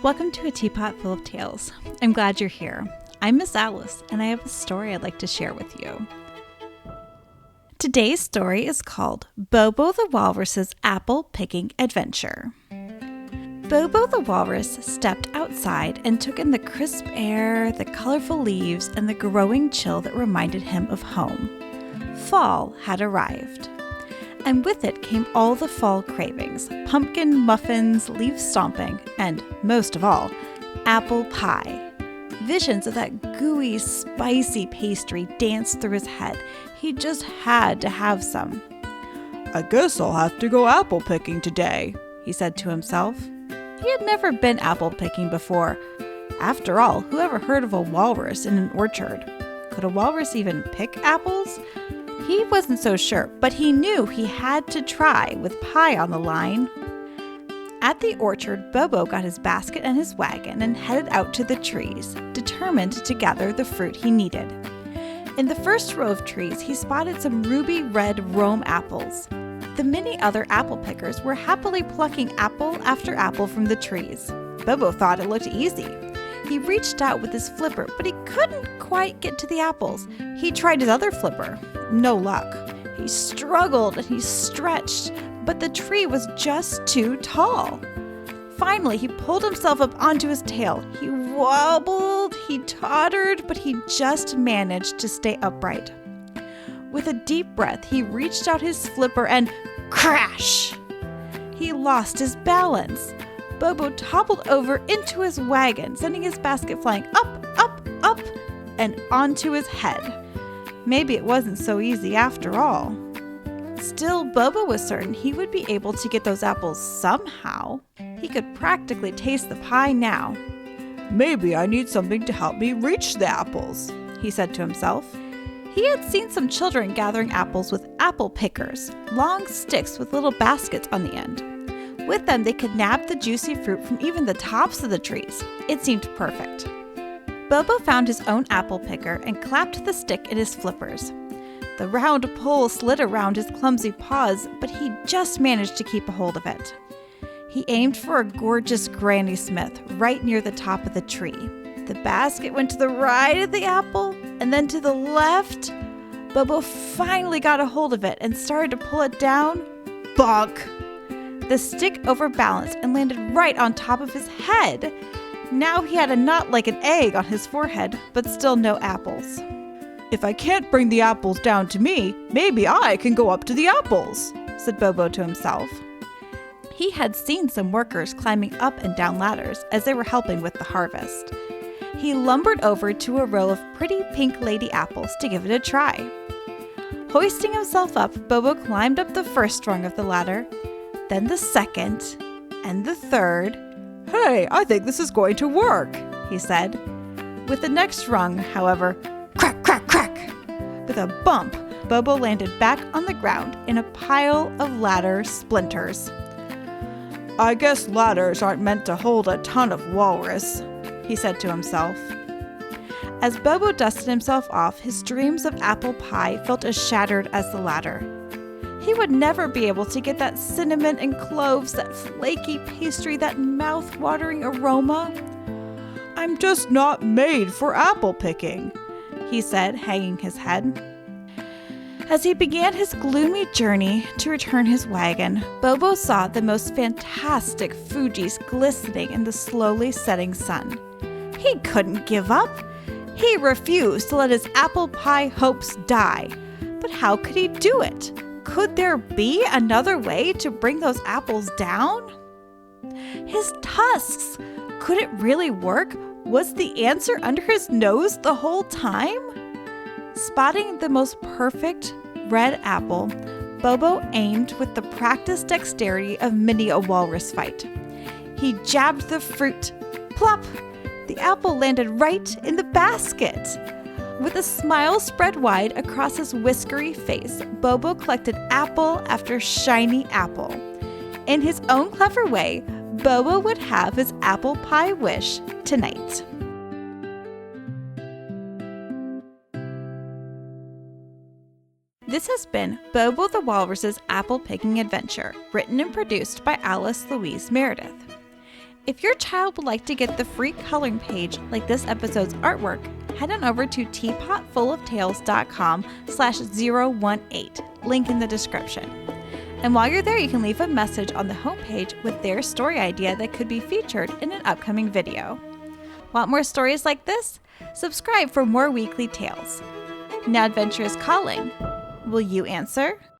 Welcome to A Teapot Full of Tales. I'm glad you're here. I'm Miss Alice, and I have a story I'd like to share with you. Today's story is called Bobo the Walrus's Apple-Picking Adventure. Bobo the Walrus stepped outside and took in the crisp air, the colorful leaves, and the growing chill that reminded him of home. Fall had arrived. And with it came all the fall cravings, pumpkin muffins, leaf stomping, and, most of all, apple pie. Visions of that gooey, spicy pastry danced through his head. He just had to have some. "I guess I'll have to go apple picking today," he said to himself. He had never been apple picking before. After all, who ever heard of a walrus in an orchard? Could a walrus even pick apples? He wasn't so sure, but he knew he had to try with pie on the line. At the orchard, Bobo got his basket and his wagon and headed out to the trees, determined to gather the fruit he needed. In the first row of trees, he spotted some ruby red Rome apples. The many other apple pickers were happily plucking apple after apple from the trees. Bobo thought it looked easy. He reached out with his flipper, but he couldn't quite get to the apples. He tried his other flipper. No luck. He struggled and he stretched, but the tree was just too tall. Finally, he pulled himself up onto his tail. He wobbled, he tottered, but he just managed to stay upright. With a deep breath, he reached out his flipper and crash! He lost his balance. Bobo toppled over into his wagon, sending his basket flying up, up, up, and onto his head. Maybe it wasn't so easy after all. Still, Bobo was certain he would be able to get those apples somehow. He could practically taste the pie now. "Maybe I need something to help me reach the apples," he said to himself. He had seen some children gathering apples with apple pickers, long sticks with little baskets on the end. With them, they could nab the juicy fruit from even the tops of the trees. It seemed perfect. Bobo found his own apple picker and clapped the stick in his flippers. The round pole slid around his clumsy paws, but he just managed to keep a hold of it. He aimed for a gorgeous Granny Smith right near the top of the tree. The basket went to the right of the apple and then to the left. Bobo finally got a hold of it and started to pull it down. Bonk! The stick overbalanced and landed right on top of his head. Now he had a knot like an egg on his forehead, but still no apples. "If I can't bring the apples down to me, maybe I can go up to the apples," said Bobo to himself. He had seen some workers climbing up and down ladders as they were helping with the harvest. He lumbered over to a row of pretty pink lady apples to give it a try. Hoisting himself up, Bobo climbed up the first rung of the ladder, then the second, and the third. "Hey, I think this is going to work," he said. With the next rung, however, crack, crack, crack! With a bump, Bobo landed back on the ground in a pile of ladder splinters. "I guess ladders aren't meant to hold a ton of walrus," he said to himself. As Bobo dusted himself off, his dreams of apple pie felt as shattered as the ladder. He would never be able to get that cinnamon and cloves, that flaky pastry, that mouth-watering aroma. "I'm just not made for apple picking," he said, hanging his head. As he began his gloomy journey to return his wagon, Bobo saw the most fantastic Fujis glistening in the slowly setting sun. He couldn't give up. He refused to let his apple pie hopes die. But how could he do it? Could there be another way to bring those apples down? His tusks! Could it really work? Was the answer under his nose the whole time? Spotting the most perfect red apple, Bobo aimed with the practiced dexterity of many a walrus fight. He jabbed the fruit. Plop! The apple landed right in the basket. With a smile spread wide across his whiskery face, Bobo collected apple after shiny apple. In his own clever way, Bobo would have his apple pie wish tonight. This has been Bobo the Walrus's Apple Picking Adventure, written and produced by Alice Louise Meredith. If your child would like to get the free coloring page like this episode's artwork, head on over to teapotfulloftales.com/018, link in the description. And while you're there, you can leave a message on the homepage with their story idea that could be featured in an upcoming video. Want more stories like this? Subscribe for more weekly tales. Now adventure is calling. Will you answer?